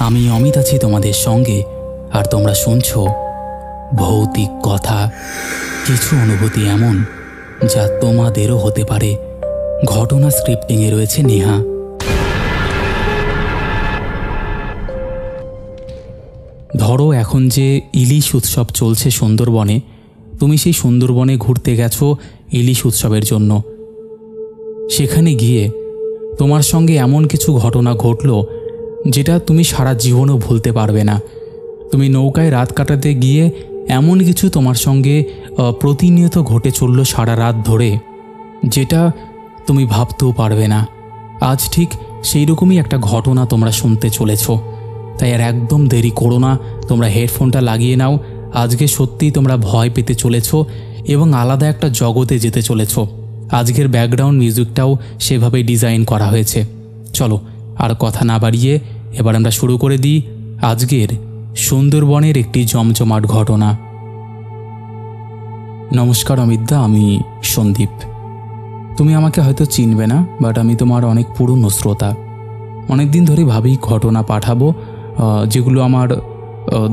আমি অমিত আছি তোমাদের সঙ্গে, আর তোমরা শুনছো ভৌতিক কথা। কিছু অনুভূতি এমন যা তোমাদেরও হতে পারে। ঘটনা স্ক্রিপ্টিংয়ে রয়েছে নেহা। ধরো এখন যে ইলিশ উৎসব চলছে সুন্দরবনে, তুমি সেই সুন্দরবনে ঘুরতে গেছো ইলিশ উৎসবের জন্য। সেখানে গিয়ে তোমার সঙ্গে এমন কিছু ঘটনা ঘটলো যেটা তুমি সারা জীবনও ভুলতে পারবে না। তুমি নৌকায় রাত কাটাতে গিয়ে এমন কিছু তোমার সঙ্গে প্রতিনিয়ত ঘটে চললো সারা রাত ধরে, যেটা তুমি ভাবতেও পারবে না। আজ ঠিক সেই রকমই একটা ঘটনা তোমরা শুনতে চলেছ। তাই আর একদম দেরি করো না, তোমরা হেডফোনটা লাগিয়ে নাও। আজকে সত্যিই তোমরা ভয় পেতে চলেছ এবং আলাদা একটা জগতে যেতে চলেছ। আজকের ব্যাকগ্রাউন্ড মিউজিকটাও সেভাবেই ডিজাইন করা হয়েছে। চলো আর কথা না বাড়িয়ে এবার আমরা শুরু করে দিই আজকের সুন্দরবনের একটি জমজমাট ঘটনা। নমস্কার অমিতদা, আমি সন্দীপ। তুমি আমাকে হয়তো চিনবে না, বাট আমি তোমার অনেক পুরনো শ্রোতা। অনেক দিন ধরে ভাবি ঘটনা পাঠাবো, যেগুলো আমার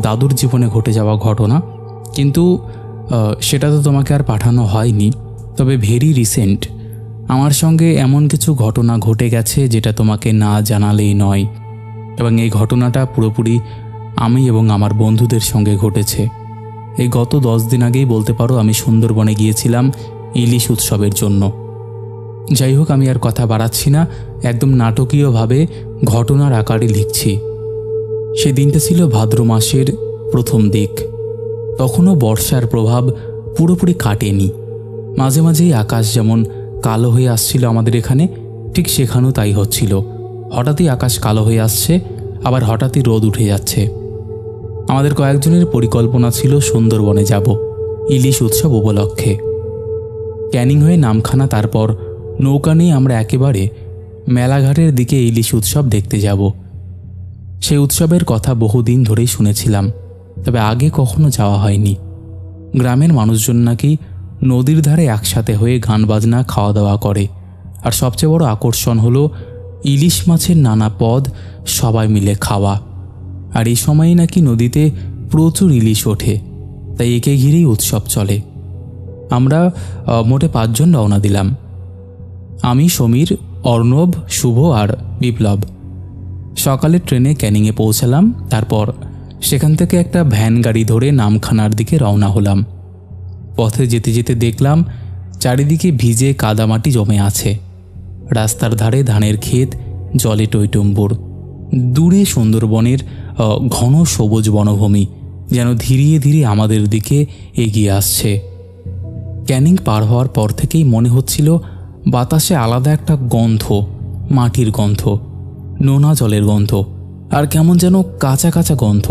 দাদুর জীবনে ঘটে যাওয়া ঘটনা, কিন্তু সেটা তো তোমাকে আর পাঠানো হয়নি। তবে ভেরি রিসেন্ট আমার সঙ্গে এমন কিছু ঘটনা ঘটে গেছে যেটা তোমাকে না জানালেই নয়, এবং এই ঘটনাটা পুরোপুরি আমি এবং আমার বন্ধুদের সঙ্গে ঘটেছে। এই গত 10 দিন আগেই বলতে পারো আমি সুন্দরবনে গিয়েছিলাম ইলিশ উৎসবের জন্য। যাই হোক, আমি আর কথা বাড়াচ্ছি না, একদম নাটকীয়ভাবে ঘটনার আকারে লিখছি। সে দিনটা ছিল ভাদ্র মাসের প্রথম দিক। তখনও বর্ষার প্রভাব পুরোপুরি কাটেনি। মাঝে মাঝেই আকাশ যেমন কালো হয়ে আসছিল আমাদের এখানে, ঠিক সেখানেও তাই হচ্ছিল। হঠাৎই আকাশ কালো হয়ে আসছে, আবার হঠাৎই রোদ উঠে যাচ্ছে। আমাদের কয়েকজনের পরিকল্পনা ছিল সুন্দরবনে যাব ইলিশ উৎসব উপলক্ষে। ক্যানিং হয়ে নামখানা, তারপর নৌকা নিয়ে আমরা একেবারে মেলাঘাটের দিকে ইলিশ উৎসব দেখতে যাব। সেই উৎসবের কথা বহুদিন ধরেই শুনেছিলাম, তবে আগে কখনো যাওয়া হয়নি। গ্রামের মানুষজন নাকি নদীর ধারে একসাথে হয়ে গান বাজনা খাওয়া দাওয়া করে, আর সবচেয়ে বড় আকর্ষণ হলো ইলিশ মাছের নানা পদ সবাই মিলে খাওয়া। আর এই সময়ই নাকি নদীতে প্রচুর ইলিশ ওঠে, তাই একে ঘিরেই উৎসব চলে। আমরা মোটে 5 জন রওনা দিলাম। আমি, সমীর, অর্ণব, শুভ আর বিপ্লব। সকালে ট্রেনে ক্যানিংয়ে পৌঁছালাম। তারপর সেখান থেকে একটা ভ্যান গাড়ি ধরে নামখানার দিকে রওনা হলাম। পথে যেতে যেতে দেখলাম চারিদিকে ভিজে কাদামাটি জমে আছে। রাস্তার ধারে ধানের ক্ষেত, জলে টইটুম্বুর। দূরে সুন্দরবনের ঘন সবুজ বনভূমি যেন ধীরে ধীরে আমাদের দিকে এগিয়ে আসছে। ক্যানিং পার হওয়ার পর থেকেই মনে হচ্ছিল বাতাসে আলাদা একটা গন্ধ, মাটির গন্ধ, নোনা জলের গন্ধ, আর কেমন যেন কাঁচা কাঁচা গন্ধ,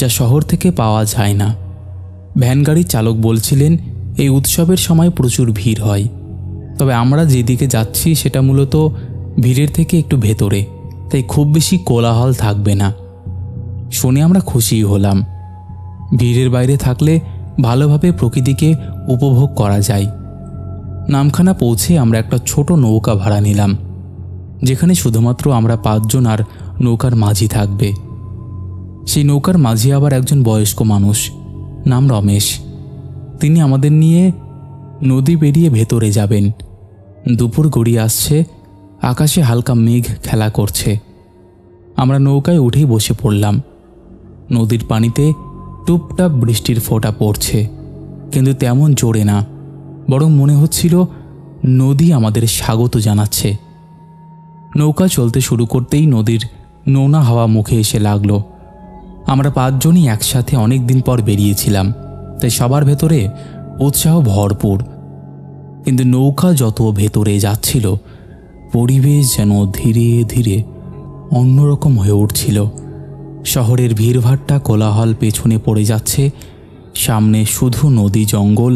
যা শহর থেকে পাওয়া যায় না। ভ্যান গাড়ির চালক বলছিলেন এই উৎসবের সময় প্রচুর ভিড় হয়, তবে আমরা যেদিকে যাচ্ছি সেটা মূলত ভিড়ের থেকে একটু ভেতরে, তাই খুব বেশি কোলাহল থাকবে না। শুনে আমরা খুশি হলাম। ভিড়ের বাইরে থাকলে ভালোভাবে প্রকৃতিকে উপভোগ করা যায়। নামখানা পৌঁছে আমরা একটা ছোট নৌকা ভাড়া নিলাম, যেখানে শুধুমাত্র আমরা 5 জন আর নৌকার মাঝি থাকবে। সেই নৌকার মাঝি আবার একজন বয়স্ক মানুষ, নাম রমেশ। তিনি আমাদের নিয়ে নদী পেরিয়ে ভেতরে যাবেন। দুপুর গড়িয়ে আসছে, আকাশে হালকা মেঘ খেলা করছে। আমরা নৌকায় উঠেই বসে পড়লাম। নদীর পানিতে টুপটাপ বৃষ্টির ফোঁটা পড়ছে, কিন্তু তেমন জোরে না, বরং মনে হচ্ছিল নদী আমাদের স্বাগত জানাচ্ছে। নৌকা চলতে শুরু করতেই নদীর নোনা হাওয়া মুখে এসে লাগলো। আমরা 5 জনই একসাথে অনেক দিন পর বেরিয়েছিলাম, তাই সবার ভেতরে উৎসাহ ভরপুর। কিন্তু নৌকা যত ভেতরে যাচ্ছিল, পরিবেশ যেন ধীরে ধীরে অন্যরকম হয়ে উঠছিল। শহরের ভিড়ভাট্টা কোলাহল পেছনে পড়ে যাচ্ছে, সামনে শুধু নদী, জঙ্গল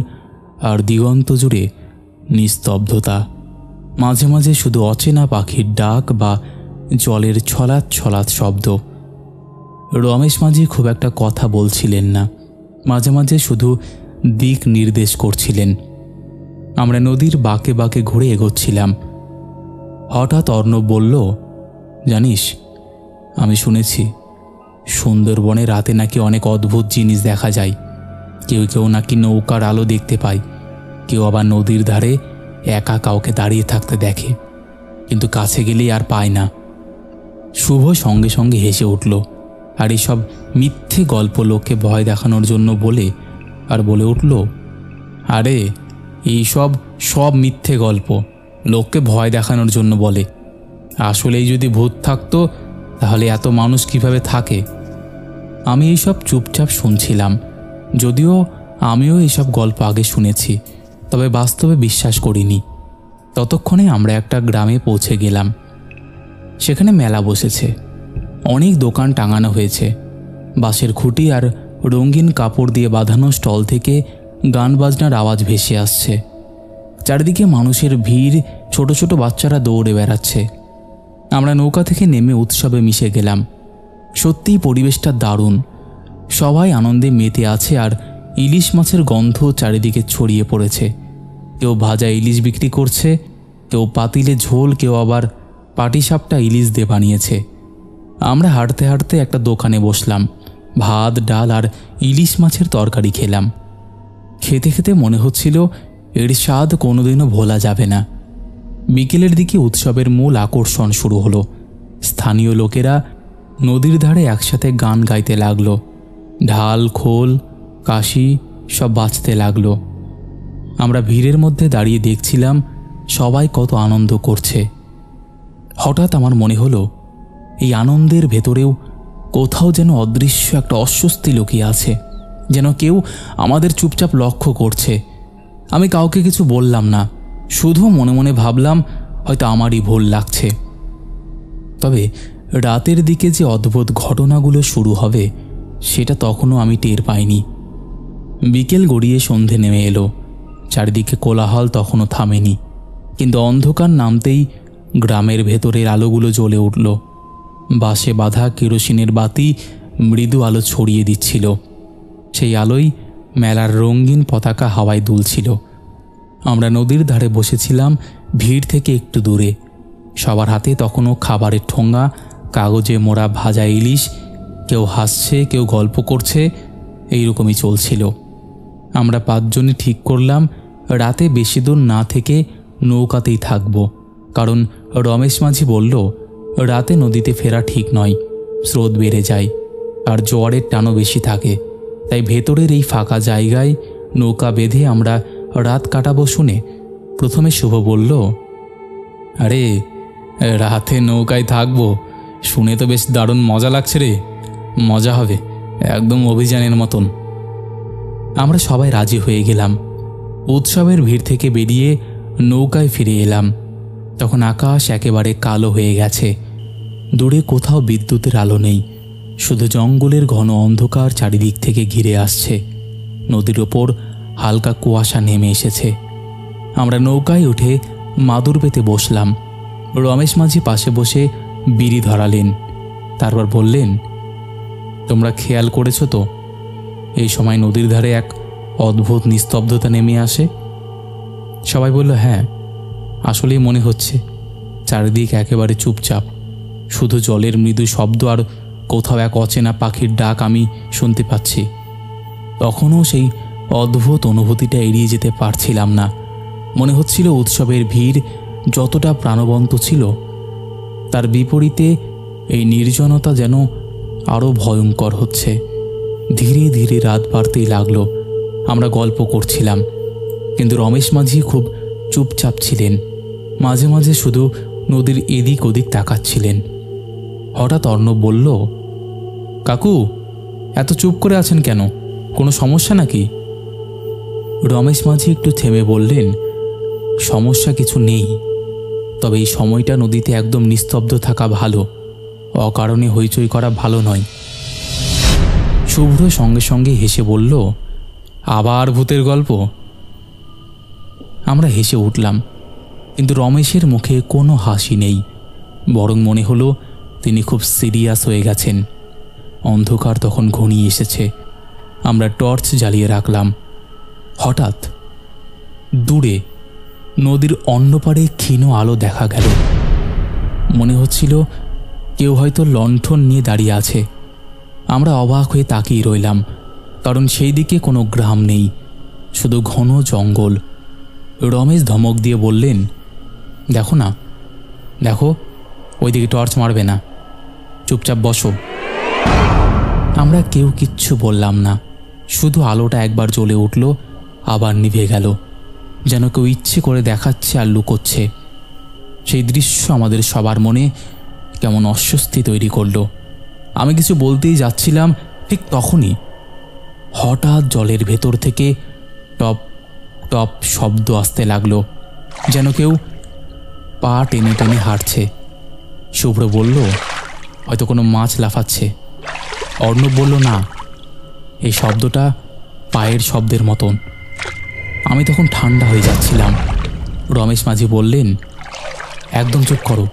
আর দিগন্ত জুড়ে নিস্তব্ধতা। মাঝে মাঝে শুধু অচেনা পাখির ডাক বা জলের ছলাৎ ছলাৎ শব্দ। রমেশ মাঝি খুব একটা কথা বলছিলেন না, মাঝে মাঝে শুধু দিক নির্দেশ করছিলেন। আমরা নদীর বাঁকে বাঁকে ঘুরে এগোচ্ছিলাম। হঠাৎ অর্ণব বলল, জানিস, আমি শুনেছি সুন্দরবনে রাতে নাকি অনেক অদ্ভুত জিনিস দেখা যায়। কেউ কেউ নাকি নৌকার আলো দেখতে পায়, কেউ আবার নদীর ধারে একা কাউকে দাঁড়িয়ে থাকতে দেখে, কিন্তু কাছে গেলেই আর পায় না। শুভ সঙ্গে সঙ্গে হেসে উঠল আর এসব মিথ্যে গল্প লোককে ভয় দেখানোর জন্য বলে আর বলে উঠল, আরে এইসব সব মিথ্যে গল্প, লোককে ভয় দেখানোর জন্য বলে। আসলেই যদি ভূত থাকতো তাহলে এত মানুষ কিভাবে থাকে? আমি এইসব চুপচাপ শুনছিলাম, যদিও আমিও এইসব গল্প আগে শুনেছি, তবে বাস্তবে বিশ্বাস করিনি। ততক্ষণে আমরা একটা গ্রামে পৌঁছে গেলাম। সেখানে মেলা বসেছে, অনেক দোকান টাঙানো হয়েছে। বাঁশের খুঁটি আর রঙিন কাপড় দিয়ে বাঁধানো স্টল থেকে গান বাজনার আওয়াজ ভেসে আসছে। চারিদিকে মানুষের ভিড়, ছোট ছোট বাচ্চারা দৌড়ে বেড়াচ্ছে। আমরা নৌকা থেকে নেমে উৎসবে মিশে গেলাম। সত্যিই পরিবেশটা দারুণ, সবাই আনন্দে মেতে আছে আর ইলিশ মাছের গন্ধ চারিদিকে ছড়িয়ে পড়েছে। কেউ ভাজা ইলিশ বিক্রি করছে, কেউ পাতিলে ঝোল, কেউ আবার পাটিসাপটা ইলিশ দিয়ে বানিয়েছে। আমরা হাঁটতে হাঁটতে একটা দোকানে বসলাম, ভাত ডাল আর ইলিশ মাছের তরকারি খেলাম। খেতে খেতে মনে হচ্ছিল এর স্বাদ কোনোদিনও ভোলা যাবে না। বিকেলের দিকে উৎসবের মূল আকর্ষণ শুরু হলো। স্থানীয় লোকেরা নদীর ধারে একসাথে গান গাইতে লাগলো, ঢাল খোল কাশি সব বাজতে লাগলো। আমরা ভিড়ের মধ্যে দাঁড়িয়ে দেখছিলাম সবাই কত আনন্দ করছে। হঠাৎ আমার মনে হলো এই আনন্দের ভেতরেও কোথাও যেন অদৃশ্য একটা অস্বস্তি লুকিয়ে আছে, যেন কেউ আমাদের চুপচাপ লক্ষ্য করছে। আমি কাউকে কিছু বললাম না, শুধু মনে মনে ভাবলাম হয়তো আমারই ভুল লাগছে। তবে রাতের দিকে যে অদ্ভুত ঘটনাগুলো শুরু হবে সেটা তখনও আমি টের পাইনি। বিকেল গড়িয়ে সন্ধে নেমে এলো, চারিদিকে কোলাহল তখনও থামেনি, কিন্তু অন্ধকার নামতেই গ্রামের ভেতরের আলোগুলো জ্বলে উঠল। বাঁশে বাঁধা কেরোসিনের বাতি মৃদু আলো ছড়িয়ে দিচ্ছিল। সেই আলোয় মেলার রঙিন পতাকা হাওয়ায় দুলছিল। আমরা নদীর ধারে বসেছিলাম, ভিড় থেকে একটু দূরে। সবার হাতে তখনও খাবারের ঠোঙা, কাগজে মোড়া ভাজা ইলিশ। কেউ হাসছে, কেউ গল্প করছে, এইরকমই চলছিল। আমরা পাঁচজনই ঠিক করলাম রাতে বেশি দূর না থেকে নৌকাতেই থাকব, কারণ রমেশ মাঝি বলল রাতে নদীতে ফেরা ঠিক নয়, স্রোত বেড়ে যায় আর জোয়ারের টানও বেশি থাকে। তাই ভেতরের এই ফাঁকা জায়গায় নৌকা বেঁধে আমরা রাত কাটাবো শুনে প্রথমে শুভ বলল, আরে রাতে নৌকায় থাকবো শুনে তো বেশ দারুণ মজা লাগছে রে, মজা হবে একদম অভিযানের মতন। আমরা সবাই রাজি হয়ে গেলাম। উৎসবের ভিড় থেকে বেরিয়ে নৌকায় ফিরে এলাম। তখন আকাশ একেবারে কালো হয়ে গেছে। দূরে কোথাও বিদ্যুতের আলো নেই, শুধু জঙ্গলের ঘন অন্ধকার চারিদিক থেকে ঘিরে আসছে। নদীর ওপর হালকা কুয়াশা নেমে এসেছে। আমরা নৌকায় উঠে মাদুর পেতে বসলাম। রমেশ মাঝি পাশে বসে বিড়ি ধরালেন, তারপর বললেন, তোমরা খেয়াল করেছো তো এই সময় নদীর ধারে এক অদ্ভুত নিস্তব্ধতা নেমে আসে? সবাই বলল, হ্যাঁ, আসলেই মনে হচ্ছে চারিদিক একেবারে চুপচাপ, শুধু জলের মৃদু শব্দ আর কোথাও এক অচেনা পাখির ডাক আমি শুনতে পাচ্ছি। তখনও সেই অদ্ভুত অনুভূতিটা এড়িয়ে যেতে পারছিলাম না। মনে হচ্ছিল উৎসবের ভিড় যতটা প্রাণবন্ত ছিল, তার বিপরীতে এই নির্জনতা যেন আরও ভয়ঙ্কর হচ্ছে। ধীরে ধীরে রাত বাড়তেই লাগলো। আমরা গল্প করছিলাম, কিন্তু রমেশ মাঝি খুব চুপচাপ ছিলেন। মাঝে মাঝে শুধু নদীর এদিক ওদিক তাকাচ্ছিলেন। হঠাৎ অর্ণব বলল, কাকু এত চুপ করে আছেন কেন, কোনো সমস্যা নাকি? রমেশ মাঝি একটু থেমে বললেন, সমস্যা কিছু নেই, তবে এই সময়টা নদীতে একদম নিস্তব্ধ থাকা ভালো, অকারণে হইচই করা ভালো নয়। শুভ্র সঙ্গে সঙ্গে হেসে বলল, আবার ভূতের গল্প? আমরা হেসে উঠলাম, কিন্তু রমেশের মুখে কোনো হাসি নেই, বরং মনে হলো তিনি খুব সিরিয়াস হয়ে গেছেন। অন্ধকার তখন ঘনিয়ে এসেছে। আমরা টর্চ জ্বালিয়ে রাখলাম। হঠাৎ দূরে নদীর অন্য পাড়ে ক্ষীণ আলো দেখা গেল। মনে হচ্ছিল কেউ হয়তো লণ্ঠন নিয়ে দাঁড়িয়ে আছে। আমরা অবাক হয়ে তাকিয়ে রইলাম, কারণ সেই দিকে কোনো গ্রাম নেই, শুধু ঘন জঙ্গল। রমেশ ধমক দিয়ে বললেন, দেখো না, দেখো, ওইদিকে টর্চ মারবে না, চুপচাপ বসো। আমরা কেউ কিচ্ছু বললাম না, শুধু আলোটা একবার জ্বলে উঠল, আবার নিভে গেল, যেন কেউ ইচ্ছে করে দেখাচ্ছে আর লুকোচ্ছে। সেই দৃশ্য আমাদের সবার মনে কেমন অস্বস্তি তৈরি করলো। আমি কিছু বলতেই যাচ্ছিলাম, ঠিক তখনই হঠাৎ জলের ভেতর থেকে টপ টপ শব্দ আসতে লাগলো, যেন কেউ পা টেনে টেনে হাঁটছে। শুভ্র বলল, হয়তো কোনো মাছ লাফাচ্ছে। অর্ণব বলল, না, এই শব্দটা পায়ের শব্দের মতন। আমি তখন ঠান্ডা হয়ে যাচ্ছিলাম। রমেশ মাঝি বললেন, একদম চুপ করো,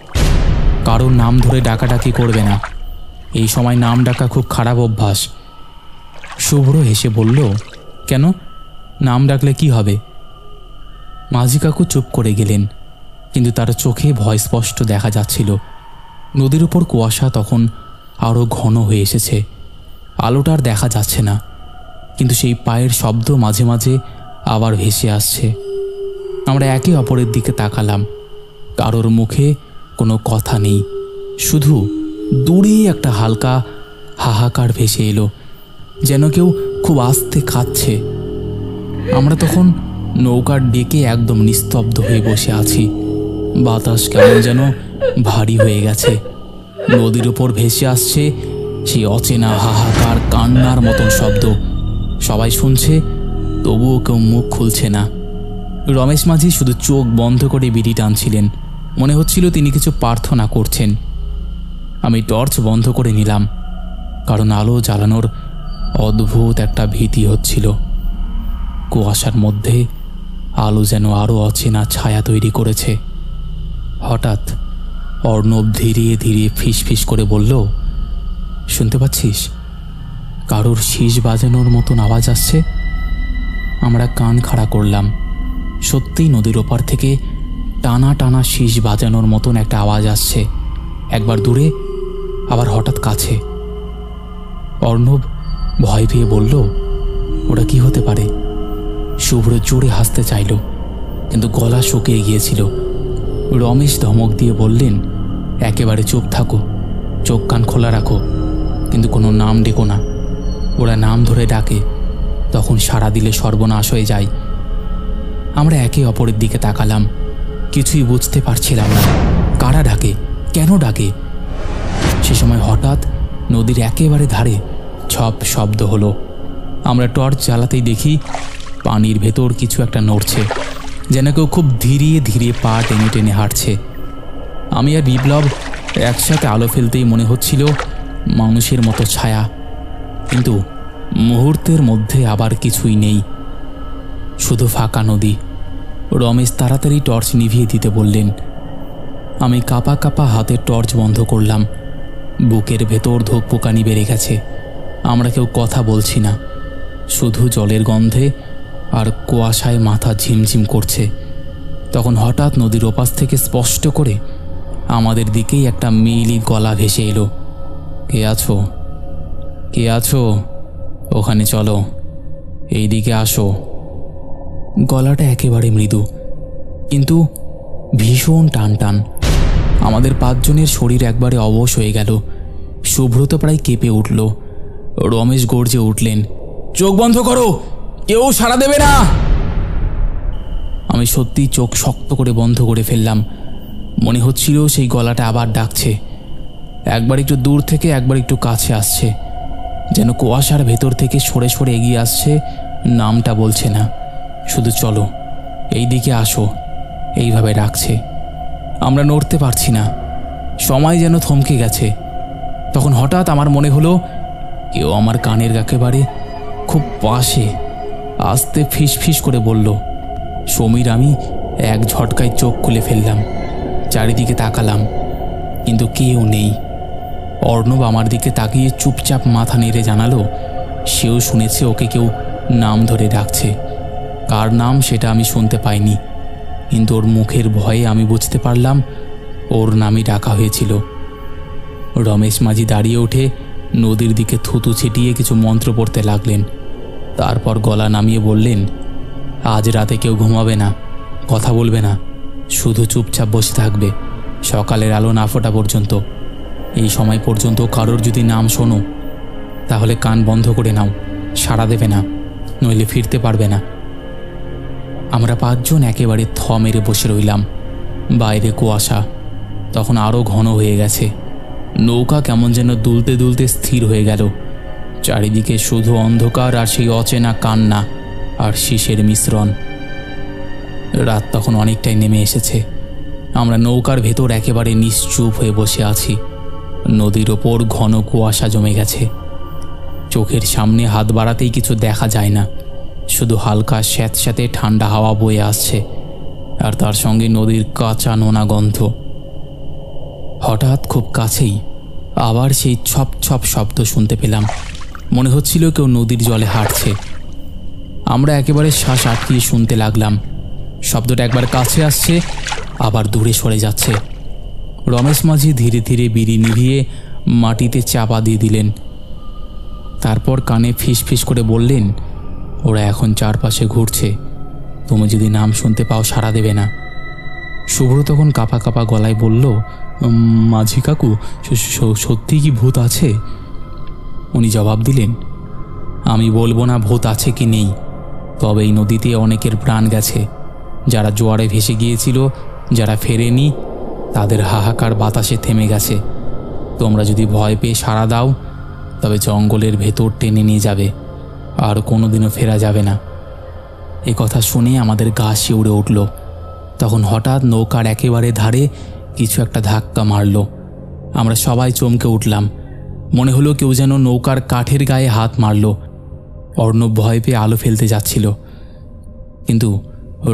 কারোর নাম ধরে ডাকাডাকি করবে না, এই সময় নাম ডাকা খুব খারাপ অভ্যাস। শুভ্র হেসে বলল, কেন, নাম ডাকলে কি হবে? মাঝি কাকু চুপ করে গেলেন, কিন্তু তার চোখে ভয় স্পষ্ট দেখা যাচ্ছিল। নদীর উপর কুয়াশা তখন আরও ঘন হয়ে এসেছে, আলোটার দেখা যাচ্ছে না, কিন্তু সেই পায়ের শব্দ মাঝে মাঝে আবার ভেসে আসছে। আমরা একে অপরের দিকে তাকালাম, কারোর মুখে কোনো কথা নেই, শুধু দূরে একটা হালকা হাহাকার ভেসে এলো, যেন কেউ খুব আস্তে কাঁদছে। আমরা তখন নৌকার ডেকে একদম নিস্তব্ধ হয়ে বসে আছি। বাতাস কেমন যেন ভারী হয়ে গেছে। নদীর উপর ভেসে আসছে সেই অচেনা হাহাকার, কান্নার মতন শব্দ। সবাই শুনছে, তবুও কেউ মুখ খুলছে না। রমেশ মাঝি শুধু চোখ বন্ধ করে বিড়ি টানছিলেন, মনে হচ্ছিল তিনি কিছু প্রার্থনা করছেন। আমি টর্চ বন্ধ করে নিলাম, কারণ আলো জ্বালানোর অদ্ভুত একটা ভীতি হচ্ছিল। কুয়াশার মধ্যে আলো যেন আরও অচেনা ছায়া তৈরি করেছে। হঠাৎ অর্ণব ধীরে ধীরে ফিস ফিস করে বলল, শুনতে পাচ্ছিস? কারোর শীষ বাজানোর মতন আওয়াজ আসছে। আমরা কান খাড়া করলাম। সত্যিই নদীর ওপার থেকে টানা টানা শীষ বাজানোর মতন একটা আওয়াজ আসছে, একবার দূরে, আবার হঠাৎ কাছে। অর্ণব ভয় পেয়ে বলল, ওটা কি হতে পারে? শুভ্র জোরে হাসতে চাইল, কিন্তু গলা শুকিয়ে গিয়েছিল। রমেশ ধমক দিয়ে বললেন, একেবারে চুপ থাকো, চোখ কান খোলা রাখো, কিন্তু কোনো নাম ডেকো না। ওরা নাম ধরে ডাকে, তখন সাড়া দিলে সর্বনাশ হয়ে যায়। আমরা একে অপরের দিকে তাকালাম, কিছুই বুঝতে পারছিলাম না, কারা ডাকে, কেন ডাকে। সে সময় হঠাৎ নদীর একেবারে ধারে ছপ শব্দ হলো। আমরা টর্চ জ্বালাতেই দেখি পানির ভেতর কিছু একটা নড়ছে, যেন কেউ খুব ধীরে ধীরে পা টেনে টেনে হাঁটছে। আমি আর বিপ্লব একসাথে আলো ফেলতেই মনে হচ্ছিল মানুষের মতো ছায়া, কিন্তু মুহূর্তের মধ্যে আবার কিছুই নেই, শুধু ফাঁকা নদী। রমেশ তাড়াতাড়ি টর্চ নিভিয়ে দিতে বললেন। আমি কাঁপা কাঁপা হাতের টর্চ বন্ধ করলাম। বুকের ভেতর ধোঁকপোকানি বেড়ে গেছে। আমরা কেউ কথা বলছি না, শুধু জলের গন্ধে আর কুয়াশায় মাথা ঝিমঝিম করছে। তখন হঠাৎ নদীর ওপাশ থেকে স্পষ্ট করে আমাদের দিকেই একটা মেয়েলি গলা ভেসে এলো। কে আছো? কে আছো? ওখানে চলো, এই দিকে আসো। গলাটা একেবারে মৃদু, কিন্তু ভীষণ টান টান। আমাদের পাঁচজনের শরীর একবারে অবশ হয়ে গেল। শুভ্রত প্রায় কেঁপে উঠল। রমেশ গর্জে উঠলেন, চোখ বন্ধ করো, কেউ সাড়া দেবে না। আমি সত্যি চোখ শক্ত করে বন্ধ করে ফেললাম। মনে হচ্ছিল সেই গলাটা আবার ডাকছে, একবার একটু দূর থেকে, একবার একটু কাছে আসছে, যেন কুয়াশার ভেতর থেকে সরে সরে এগিয়ে আসছে। নামটা বলছে না, শুধু চলো, এই দিকে আসো, এইভাবে ডাকছে। আমরা নড়তে পারছি না, সময় যেন থমকে গেছে। তখন হঠাৎ আমার মনে হলো কেউ আমার কানের একেবারে খুব পাশে আস্তে ফিস ফিস করে বলল। সমীর আমি এক ঝটকায় চোখ খুলে ফেললাম, চারিদিকে তাকালাম, কিন্তু কেউ নেই। অর্ণব আমার দিকে তাকিয়ে চুপচাপ মাথা নেড়ে জানালো সেও শুনেছে ওকে কেউ নাম ধরে ডাকছে। কার নাম সেটা আমি শুনতে পাইনি, কিন্তু ওর মুখের ভয়ে আমি বুঝতে পারলাম ওর নামই ডাকা হয়েছিল। রমেশ মাঝি দাঁড়িয়ে উঠে নদীর দিকে থুতু ছিটিয়ে কিছু মন্ত্র পড়তে লাগলেন। তারপর গলা নামিয়ে বললেন, আজ রাতে কেউ ঘুমাবে না, কথা বলবে না, শুধু চুপচাপ বসে থাকবে সকালের আলো না ফোটা পর্যন্ত। এই সময় পর্যন্ত কারোর যদি নাম শোনো তাহলে কান বন্ধ করে নাও, সাড়া দেবে না, নইলে ফিরতে পারবে না। আমরা 5 জন একেবারে থ মেরে বসে রইলাম। বাইরে কুয়াশা তখন আরও ঘন হয়ে গেছে। নৌকা কেমন যেন দুলতে দুলতে স্থির হয়ে গেল। চারিদিকে শুধু অন্ধকার আর সেই অচেনা কান্না আর শীষের মিশ্রণ। রাত তখন অনেকটাই নেমে এসেছে। আমরা নৌকার ভেতর একেবারে নিশ্চুপ হয়ে বসে আছি। নদীর ওপর ঘন কুয়াশা জমে গেছে। চোখের সামনে হাত বাড়াতেই কিছু দেখা যায় না, শুধু হালকা স্যাঁতস্যাঁতে ঠান্ডা হাওয়া বয়ে আসছে আর তার সঙ্গে নদীর কাঁচা নোনা গন্ধ। হঠাৎ খুব কাছেই আবার সেই ছপ ছপ শব্দ শুনতে পেলাম। মনে হচ্ছিল কেউ নদীর জলে হাঁটছে। আমরা একেবারে শ্বাস আটকিয়ে শুনতে লাগলাম। শব্দটা একবার কাছে আসছে, আবার দূরে সরে যাচ্ছে। রমেশ মাঝি ধীরে ধীরে বিড়ি নিভিয়ে মাটিতে চাপা দিয়ে দিলেন। তারপর কানে ফিস ফিস করে বললেন, ওরা এখন চারপাশে ঘুরছে, তুমি যদি নাম শুনতে পাও সাড়া দেবে না। শুভ্র তখন কাঁপা কাঁপা গলায় বলল, মাঝি কাকু, সত্যি কি ভূত আছে? উনি জবাব দিলেন, আমি বলবো না ভূত আছে কি নেই, তবে এই নদীতে অনেকের প্রাণ গেছে। যারা জোয়ারে ভেসে গিয়েছিল, যারা ফেরেনি, তাদের হাহাকার বাতাসে থেমে গেছে। তোমরা যদি ভয় পেয়ে সাড়া দাও তবে জঙ্গলের ভেতর টেনে নিয়ে যাবে, আর কোনোদিনও ফেরা যাবে না। এ কথা শুনে আমাদের গা শিউরে উঠল। তখন হঠাৎ নৌকার একেবারে ধারে কিছু একটা ধাক্কা মারল। আমরা সবাই চমকে উঠলাম। মনে হলো কেউ যেন নৌকার কাঠের গায়ে হাত মারল। অর্ণব ভয় পেয়ে আলো ফেলতে যাচ্ছিল, কিন্তু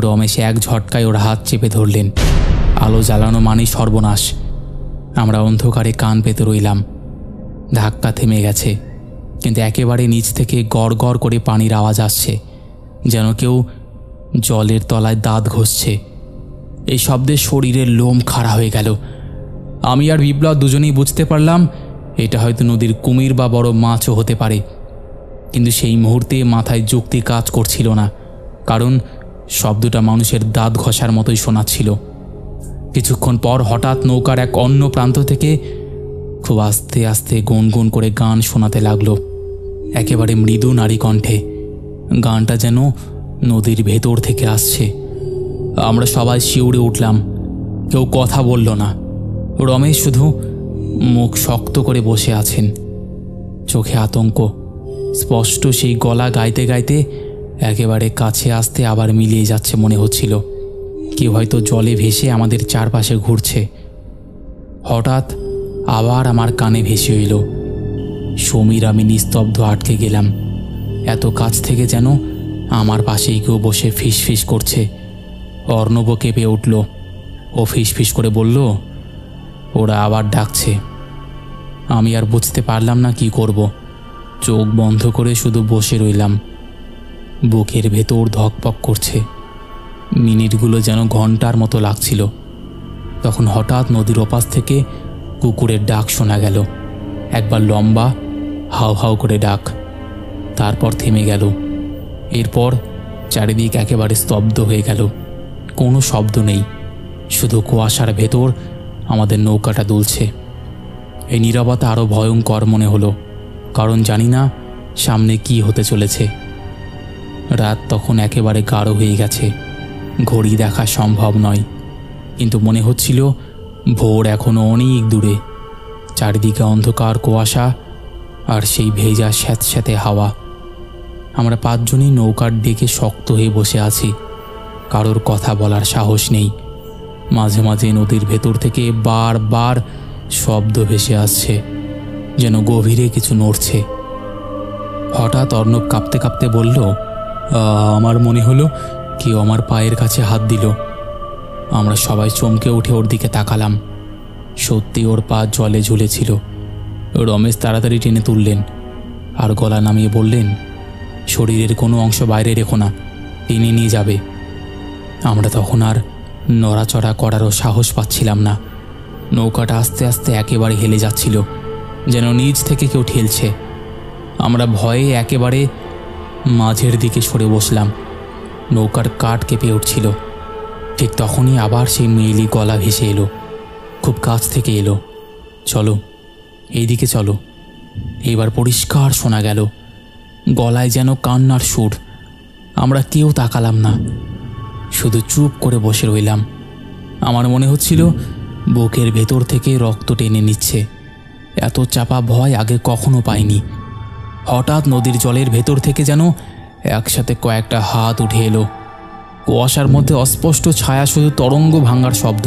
রমেশ এক ঝটকায় ওর হাত চেপে ধরলেন। আলো জ্বালানো মানেই সর্বনাশ। আমরা অন্ধকারে কান পেতে রইলাম। ধাক্কা থেমে গেছে, কিন্তু একেবারে নিচ থেকে গড় গড় করে পানির আওয়াজ আসছে, যেন কেউ জলের তলায় দাঁত ঘষছে। এই শব্দে শরীরের লোম খাড়া হয়ে গেল। আমি আর বিপ্লব দুজনেই বুঝতে পারলাম এটা হয়তো নদীর কুমির বা বড় মাছও হতে পারে। কিন্তু সেই মুহূর্তে মাথায় যুক্তি কাজ করছিল না, কারণ শব্দটা মানুষের দাঁত ঘষার মতোই শোনাচ্ছিল। কিছুক্ষণ পর হঠাৎ নৌকার এক অন্য প্রান্ত থেকে খুব আস্তে আস্তে গুনগুন করে গান শোনাতে লাগলো, একেবারে মৃদু নারী কণ্ঠে। গানটা যেন নদীর ভেতর থেকে আসছে। আমরা সবাই শিউরে উঠলাম। কেউ কথা বলল না। রমেশ শুধু মুখ শক্ত করে বসে আছেন, চোখে আতঙ্ক। স্পষ্ট সেই গলা গাইতে গাইতে একেবারে কাছে আসতে আবার মিলিয়ে যাচ্ছে মনে হচ্ছিল। কেউ হয়তো জলে ভেসে আমাদের চারপাশে ঘুরছে। হঠাৎ আবার আমার কানে ভেসে এল। সমীর আমি নিস্তব্ধ আটকে গেলাম। এত কাছ থেকে যেন আমার পাশেই কেউ বসে ফিস ফিস করছে। অর্ণব কেঁপে উঠল। ও ফিস ফিস করে বলল, ওরা আবার ডাকছে। আমি আর বুঝতে পারলাম না কি করব। চোখ বন্ধ করে শুধু বসে রইলাম। বুকের ভেতর ধকপক করছে। মিনিটগুলো যেন ঘন্টার মতো লাগছিল। তখন হঠাৎ নদীর ওপাশ থেকে কুকুরের ডাক শোনা গেল। একবার লম্বা হাউ হাউ করে ডাক, তারপর থেমে গেল। এরপর চারিদিক একেবারে স্তব্ধ হয়ে গেল। কোনো শব্দ নেই, শুধু কুয়াশার ভেতর আমাদের নৌকাটা দুলছে। এই নীরবতা আরও ভয়ঙ্কর মনে হলো, কারণ জানি না সামনে কি হতে চলেছে। রাত তখন একেবারে গাঢ় হয়ে গেছে। ঘড়ি দেখা সম্ভব নয়, কিন্তু মনে হচ্ছিল ভোর এখনও অনেক দূরে। চারিদিকে অন্ধকার কুয়াশা আর সেই ভেজা স্যাঁতস্যাঁতে হাওয়া। আমরা 5 জনই নৌকার ডেকে শক্ত হয়ে বসে আছি। কারোর কথা বলার সাহস নেই। মাঝে মাঝে নদীর ভেতর থেকে বারবার শব্দ ভেসে আসছে, যেন গভীরে কিছু নড়ছে। হঠাৎ অর্ণব কাঁপতে কাঁপতে বলল, আমার মনে হলো কেউ আমার পায়ের কাছে হাত দিল। আমরা সবাই চমকে উঠে ওর দিকে তাকালাম। সত্যি ওর পা জলে ঝুলেছিল। রমেশ তাড়াতাড়ি টেনে তুললেন আর গলা নামিয়ে বললেন, শরীরের কোনো অংশ বাইরে রেখো না, টেনে নিয়ে যাবে। আমরা তখন আর নড়াচড়া করারও সাহস পাচ্ছিলাম না। নৌকাটা আস্তে আস্তে একেবারে হেলে যাচ্ছিল। যেন নিজ থেকে কেউ ঠেলছে। আমরা ভয়ে একেবারে মাঝের দিকে সরে বসলাম। নৌকার কাঠ কেঁপে উঠছিল। ঠিক তখনই আবার সেই মেয়েলি গলা ভেসে এলো, খুব কাছ থেকে এলো। চলো, এইদিকে চলো। এবার পরিষ্কার শোনা গেল, গলায় যেন কান্নার সুর। আমরা কেউ তাকালাম না, শুধু চুপ করে বসে রইলাম। আমার মনে হচ্ছিল বুকের ভেতর থেকে রক্ত টেনে নিচ্ছে। এত চাপা ভয় আগে কখনো পাইনি। হঠাৎ নদীর জলের ভেতর থেকে যেন একসাথে কয়েকটা হাত উঠে এলো। কুয়াশার মধ্যে অস্পষ্ট ছায়া, শুধু তরঙ্গ ভাঙার শব্দ,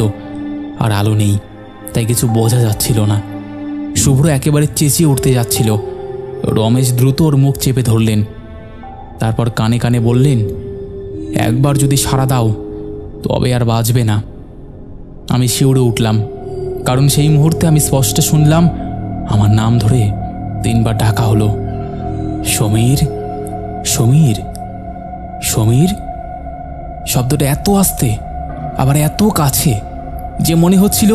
আর আলো নেই, তাই কিছু বোঝা যাচ্ছিল না। শুভ্র একেবারে চেঁচিয়ে উঠতে যাচ্ছিল। রমেশ দ্রুত ওর মুখ চেপে ধরলেন। তারপর কানে কানে বললেন, একবার যদি সাড়া দাও তবে আর বাঁচবে না। আমি শিউরে উঠলাম, কারণ সেই মুহূর্তে আমি স্পষ্ট শুনলাম আমার নাম ধরে 3 বার ডাকা হলো, সমীর, সমীর, সমীর। শব্দটা এত আস্তে, আবার এত কাছে যে মনে হচ্ছিল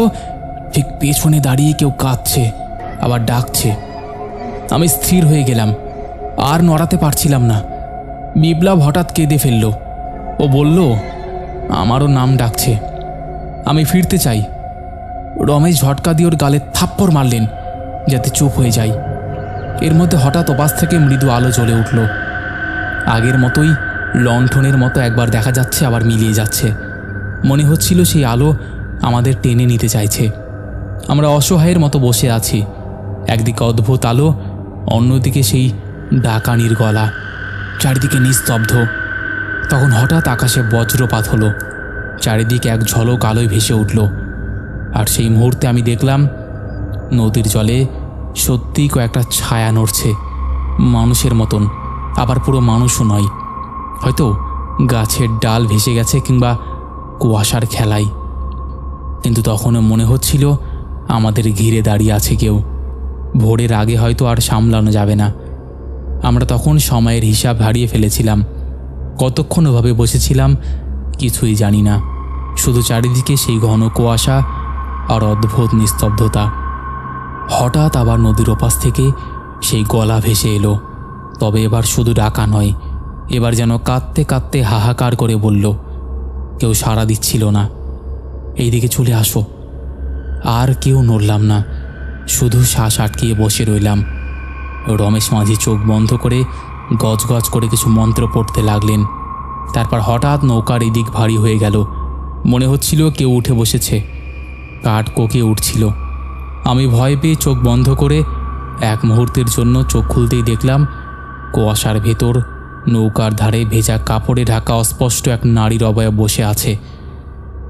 ঠিক পেছনে দাঁড়িয়ে কেউ কাঁদছে, আবার ডাকছে। আমি স্থির হয়ে গেলাম, আর নড়াতে পারছিলাম না। বিপ্লব হঠাৎ কেঁদে ফেলল। ও বলল, আমারও নাম ডাকছে, আমি ফিরতে চাই। রমেশ ঝটকা দিয়ে ওর গালে থাপ্পড় মারলেন যাতে চুপ হয়ে যায়। এর মধ্যে হঠাৎ ওপাশ থেকে মৃদু আলো জ্বলে উঠল। আগের মতোই লণ্ঠনের মতো একবার দেখা যাচ্ছে, আবার মিলিয়ে যাচ্ছে। মনে হচ্ছিল সেই আলো আমাদের টেনে নিতে চাইছে। আমরা অসহায়ের মতো বসে আছি। একদিকে অদ্ভুত আলো, অন্যদিকে সেই ডাকানির গলা। চারিদিকে নিস্তব্ধ। তখন হঠাৎ আকাশে বজ্রপাত হলো। চারিদিকে এক ঝলক আলোয় ভেসে উঠল। আর সেই মুহূর্তে আমি দেখলাম নদীর জলে সত্যিই কয়েকটা ছায়া নড়ছে, মানুষের মতন, আবার পুরো মানুষও নয়। হয়তো গাছের ডাল ভেসে গেছে কিংবা কুয়াশার খেলায়। কিন্তু তখনও মনে হচ্ছিল আমাদের ঘিরে দাঁড়িয়ে আছে কেউ। ভোরের আগে হয়তো আর সামলানো যাবে না। আমরা তখন সময়ের হিসাব হারিয়ে ফেলেছিলাম। কতক্ষণ ওভাবে বসেছিলাম কিছুই জানি না, শুধু চারিদিকে সেই ঘন কুয়াশা আর অদ্ভুত নিস্তব্ধতা। হঠাৎ আবার নদীর ওপাশ থেকে সেই গলা ভেসে এলো। তবে এবার শুধু ডাকা নয়, এবার যেন কাঁদতে কাঁদতে হাহাকার করে বলল। কেউ সাড়া দিচ্ছিল না। এইদিকে চলে আসো। আর কেউ নড়লাম না, শুধু শ্বাস আটকিয়ে বসে রইলাম। রমেশ মাঝি চোখ বন্ধ করে গজগজ করে কিছু মন্ত্র পড়তে লাগলেন। তারপর হঠাৎ নৌকার এদিক ভারী হয়ে গেল। মনে হচ্ছিল কেউ উঠে বসেছে। কাঠ কোকিয়ে উঠছিল। আমি ভয় পেয়ে চোখ বন্ধ করে এক মুহূর্তের জন্য চোখ খুলতেই দেখলাম কুয়াশার ভেতর নৌকার ধারে ভেজা কাপড়ে ঢাকা অস্পষ্ট এক নারীর অবয়ব বসে আছে।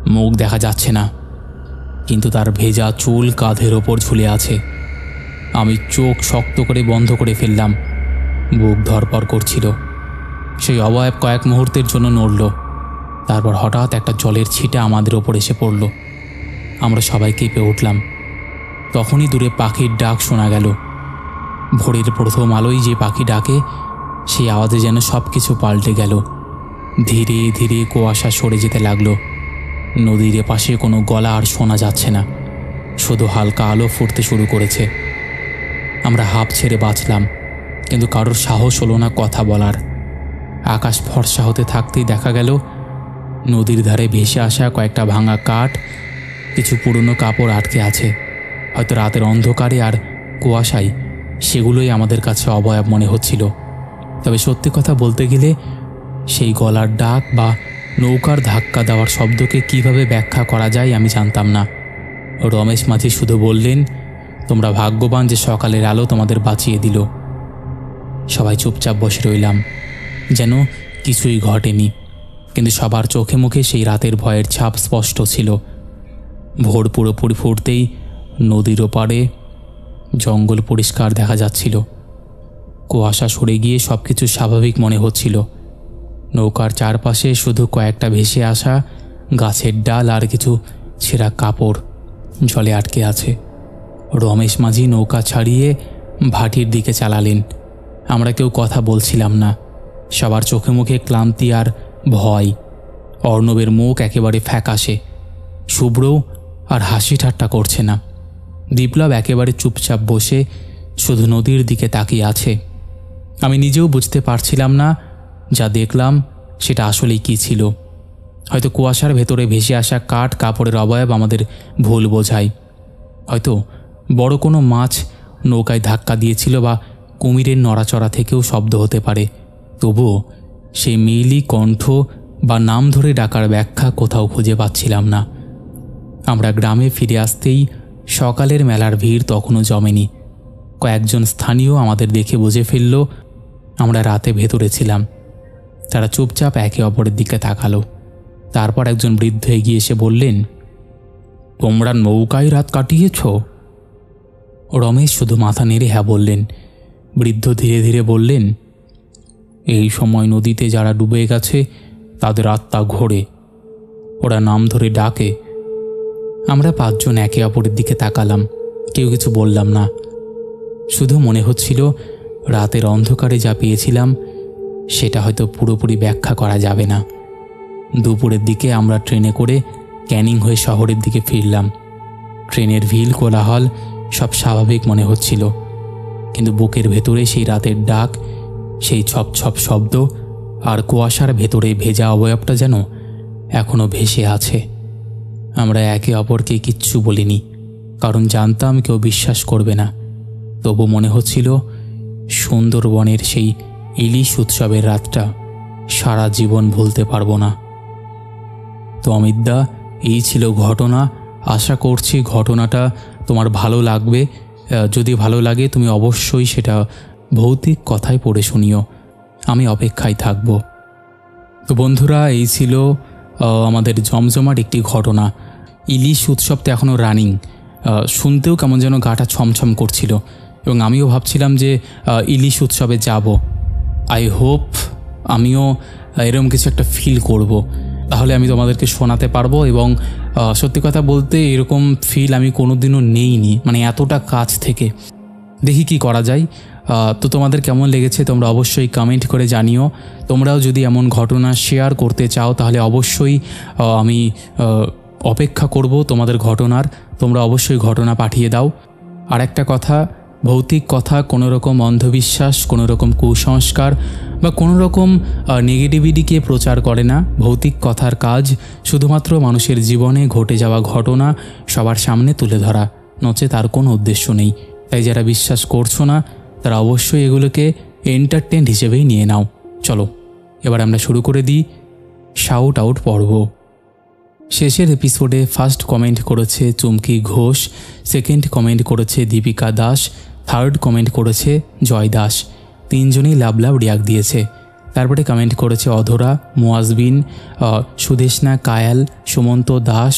মুখ দেখা যাচ্ছে না, কিন্তু তার ভেজা চুল কাঁধের ওপর ঝুলে আছে। আমি চোখ শক্ত করে বন্ধ করে ফেললাম। বুক ধড়ফড় করছিল। সেই অবয়ব কয়েক মুহূর্তের জন্য নড়ল। তারপর হঠাৎ একটা জলের ছিটা আমাদের ওপর এসে পড়ল। আমরা সবাই কেঁপে উঠলাম। তখনই দূরে পাখির ডাক শোনা গেল। ভোরের প্রথম আলোয় যে পাখি ডাকে, সেই আওয়াজে যেন সব কিছু পাল্টে গেল। ধীরে ধীরে কুয়াশা সরে যেতে লাগলো। নদীর এপাশে কোনো গলা আর শোনা যাচ্ছে না, শুধু হালকা আলো ফুটতে শুরু করেছে। আমরা হাঁপ ছেড়ে বাঁচলাম, কিন্তু কারোর সাহস হলো না কথা বলার। আকাশ ফর্সা হতে থাকতেই দেখা গেল নদীর ধারে ভেসে আসা কয়েকটা ভাঙা কাঠ, কিছু পুরনো কাপড় আটকে আছে। হয়তো রাতের অন্ধকারে আর কুয়াশায় সেগুলোই আমাদের কাছে অবয়ব মনে হচ্ছিল। তবে সত্যি কথা বলতে গেলে সেই গলার ডাক বা নৌকার ধাক্কা দেওয়ার শব্দকে কিভাবে ব্যাখ্যা করা যায় আমি জানতাম না। রমেশ মাঝি শুধু বললেন, তোমরা ভাগ্যবান যে সকালের আলো তোমাদের বাঁচিয়ে দিল। সবাই চুপচাপ বসে রইলাম, যেন কিছুই ঘটেনি। কিন্তু সবার চোখে মুখে সেই রাতের ভয়ের ছাপ স্পষ্ট ছিল। ভোর পুরোপুরি ফুটতেই নদীর ওপারে জঙ্গল পরিষ্কার দেখা যাচ্ছিল। কুয়াশা সরে গিয়ে সব কিছু স্বাভাবিক মনে হচ্ছিল। নৌকার চারপাশে শুধু কয়েকটা ভেসে আসা গাছের ডাল আর কিছু ছেঁড়া কাপড় জলে আটকে আছে। রমেশ মাঝি নৌকা ছাড়িয়ে ভাটির দিকে চালালেন। আমরা কেউ কথা বলছিলাম না। সবার চোখে মুখে ক্লান্তি আর ভয়। অর্ণবের মুখ একেবারে ফ্যাকাশে। শুভ্রও আর হাসি ঠাট্টা করছে না। বিপ্লব একেবারে চুপচাপ বসে শুধু নদীর দিকে তাকিয়ে আছে। আমি নিজেও বুঝতে পারছিলাম না যা দেখলাম সেটা আসলেই কী ছিল। হয়তো কুয়াশার ভেতরে ভেসে আসা কাঠ কাপড়ের অবয়ব আমাদের ভুল বোঝায়। হয়তো বড় কোনো মাছ নৌকায় ধাক্কা দিয়েছিল বা কুমিরের নড়াচড়া থেকেও শব্দ হতে পারে। তবুও সেই মেইলি কণ্ঠ বা নাম ধরে ডাকার ব্যাখ্যা কোথাও খুঁজে পাচ্ছিলাম না। আমরা গ্রামে ফিরে আসতেই সকালের মেলার ভিড় তখনও জমেনি। কয়েকজন স্থানীয় আমাদের দেখে বুঝে ফেলল আমরা রাতে ভেতরে ছিলাম। তারা চুপচাপ একে অপরের দিকে তাকালো। তারপর একজন বৃদ্ধ এগিয়ে এসে বললেন, তোমরা নৌকায় রাত কাটিয়েছ? রমেশ শুধু মাথা নেড়ে হ্যাঁ বললেন। বৃদ্ধ ধীরে ধীরে বললেন, এই সময় নদীতে যারা ডুবে গেছে তাদের আত্মা ঘোরে, ওরা নাম ধরে ডাকে। আমরা পাঁচজন একে অপরের দিকে তাকালাম, কেউ কিছু বললাম না। শুধু মনে হচ্ছিল রাতের অন্ধকারে যা পেয়েছিলাম সেটা হয়তো পুরোপুরি ব্যাখ্যা করা যাবে না। দুপুরের দিকে আমরা ট্রেনে করে ক্যানিং হয়ে শহরের দিকে ফিরলাম। ট্রেনের ভিড় কোলাহল সব স্বাভাবিক মনে হচ্ছিল, কিন্তু বুকের ভেতরে সেই রাতের ডাক, সেই ছপ ছপ শব্দ আর কুয়াশার ভেতরে ভেজা অবয়বটা যেন এখনও ভেসে আছে। আমরা একে অপরকে কিচ্ছু বলিনি, কারণ জানতাম কেউ বিশ্বাস করবে না। তবু মনে হচ্ছিল সুন্দরবনের সেই ইলিশ উৎসবের রাতটা সারা জীবন ভুলতে পারবো না। তো অমিতদা, এই ছিল ঘটনা। আশা করছি ঘটনাটা তোমার ভালো লাগবে। যদি ভালো লাগে তুমি অবশ্যই সেটা ভৌতিক কথায় পড়ে শুনিও। আমি অপেক্ষায় থাকব। তো বন্ধুরা, এই ছিল আমাদের জমজমাট একটি ঘটনা। ইলিশ উৎসবটা এখনও রানিং। শুনতেও কেমন যেন গাটা ছমছম করছিল এবং আমিও ভাবছিলাম যে ইলিশ উৎসবে যাব। আই হোপ আমিও এরকম কিছু একটা ফিল করব, তাহলে আমি তোমাদেরকে শোনাতে পারবো। এবং সত্যি কথা বলতে এরকম ফিল আমি কোনোদিনও নেইনি, মানে এতটা কাছ থেকে। দেখি কি করা যায়। তো তোমাদের কেমন লেগেছে তোমরা অবশ্যই কমেন্ট করে জানিও। তোমরাও যদি এমন ঘটনা শেয়ার করতে চাও তাহলে অবশ্যই আমি অপেক্ষা করব তোমাদের ঘটনার। তোমরা অবশ্যই ঘটনা পাঠিয়ে দাও। আর একটা কথা, ভৌতিক কথা কোনো রকম অন্ধবিশ্বাস, কোনো রকম কুসংস্কার বা কোনো রকম নেগেটিভিটিকে প্রচার করে না। ভৌতিক কথার কাজ শুধুমাত্র মানুষের জীবনে ঘটে যাওয়া ঘটনা সবার সামনে তুলে ধরা, নচে তার কোনো উদ্দেশ্য নেই। তাই যারা বিশ্বাস করছো না তারা অবশ্যই এগুলোকে এন্টারটেইন হিসেবেই নিয়ে নাও। চলো এবার আমরা শুরু করে দিই শাউট আউট পর্ব। শেষের এপিসোডে ফার্স্ট কমেন্ট করেছে চুমকি ঘোষ, সেকেন্ড কমেন্ট করেছে দীপিকা দাস, থার্ড কমেন্ট করেছে জয় দাস। তিনজনেই লাভ লাভ রিয়াক্ট দিয়েছে। তারপরে কমেন্ট করেছে অধরা, মোয়াজবিন, সুদেশনা কায়াল, সুমন্ত দাস,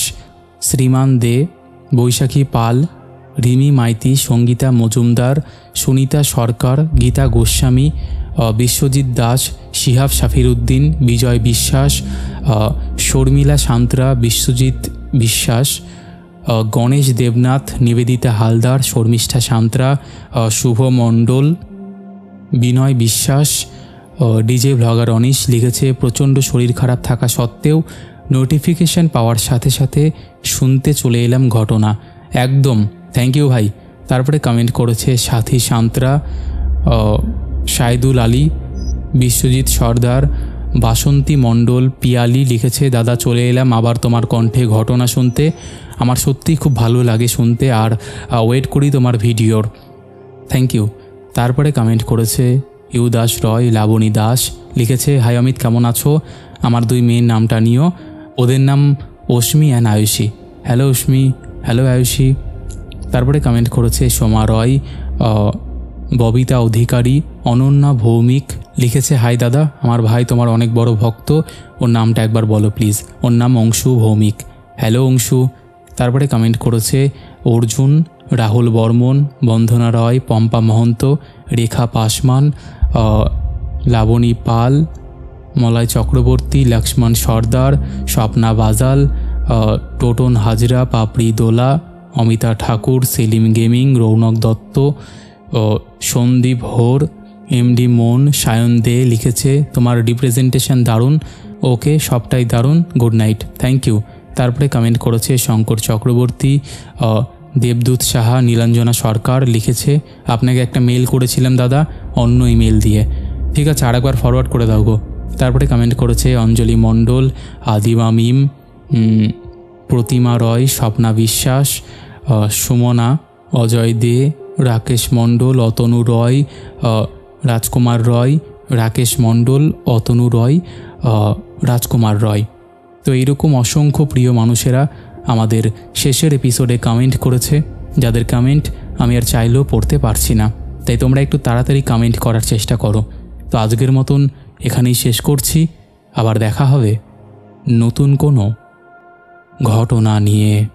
শ্রীমান দে, বৈশাখী পাল, রিমি মাইতি, সঙ্গীতা মজুমদার, সুনিতা সরকার, গীতা গোস্বামী, বিশ্বজিৎ দাস, শিহাব শাফিরউদ্দিন, বিজয় বিশ্বাস, শর্মিলা সান্ত্রা, বিশ্বজিৎ বিশ্বাস, গণেশ দেবনাথ, নিবেদিতা হালদার, শর্মিষ্ঠা সান্ত্রা, শুভ মণ্ডল, বিনয় বিশ্বাস, ডিজে ব্লগার অনিশ লিখেছে প্রচণ্ড শরীর খারাপ থাকা সত্ত্বেও নোটিফিকেশান পাওয়ার সাথে সাথে শুনতে চলে এলাম ঘটনা। একদম থ্যাংক ইউ ভাই। তারপরে কমেন্ট করেছে সাথী সান্ত্রা, শাহিদুল আলী, বিশ্বজিৎ সর্দার, বাসন্তী মণ্ডল, পিয়ালি লিখেছে দাদা চলে এলাম আবার তোমার কণ্ঠে ঘটনা শুনতে। আমার সত্যিই খুব ভালো লাগে শুনতে, আর ওয়েট করি তোমার ভিডিওর। Thank you. তারপরে কমেন্ট করেছে ইউ দাস রয়, লাবণী দাস লিখেছে হাই অমিত, কেমন আছো? আমার দুই মেয়ের নামটা নিও, ওদের নাম Ashmi and Ayushi. Hello Ashmi, hello Ayushi. তারপরে কমেন্ট করেছে সোমা রয়, ববিতা অধিকারী, অনন্যা ভৌমিক লিখেছে হাই দাদা, আমার ভাই তোমার অনেক বড় ভক্ত, ওর নামটা একবার বলো প্লিজ। ওর নাম অংশু ভৌমিক। হ্যালো অংশু। তারপরে কমেন্ট করেছে অর্জুন, রাহুল বর্মন, বন্দনা রয়, পম্পা মহন্ত, রেখা পাসমান, লাবণী পাল, মলয় চক্রবর্তী, লক্ষ্মণ সর্দার, স্বপ্না বাজাল, টোটন হাজরা, পাপড়ি দোলা, অমিতা ঠাকুর, সেলিম গেমিং, রৌনক দত্ত, সন্দীপ হোর, এমডি মন, সায়ন দে লিখেছে তোমার রিপ্রেজেন্টেশন দারুণ। ওকে, সবটাই দারুণ, গুড নাইট, থ্যাংক ইউ। তারপরে কমেন্ট করেছে শঙ্কর চক্রবর্তী, দেবদূত সাহা, নীলাঞ্জনা সরকার লিখেছে, আপনাকে একটা মেল করেছিলাম দাদা অন্য ইমেল দিয়ে। ঠিক আছে, আরেকবার ফরওয়ার্ড করে দাও গো। তারপরে কমেন্ট করেছে অঞ্জলি মণ্ডল, আদিমা মিম, প্রতিমা রয়, স্বপ্না বিশ্বাস, সুমনা, অজয় দে, রাকেশ মণ্ডল, অতনু রয়, রাজকুমার রয়, রাকেশ মণ্ডল, অতনু রয়, রাজকুমার রয়। তো এইরকম অসংখ্য প্রিয় মানুষেরা আমাদের শেষের এপিসোডে কমেন্ট করেছে, যাদের কমেন্ট আমি আর চাইলেও পড়তে পারছি না। তাই তোমরা একটু তাড়াতাড়ি কমেন্ট করার চেষ্টা করো। তো আজকের মতন এখানেই শেষ করছি। আবার দেখা হবে নতুন কোনো ঘটনা নিয়ে।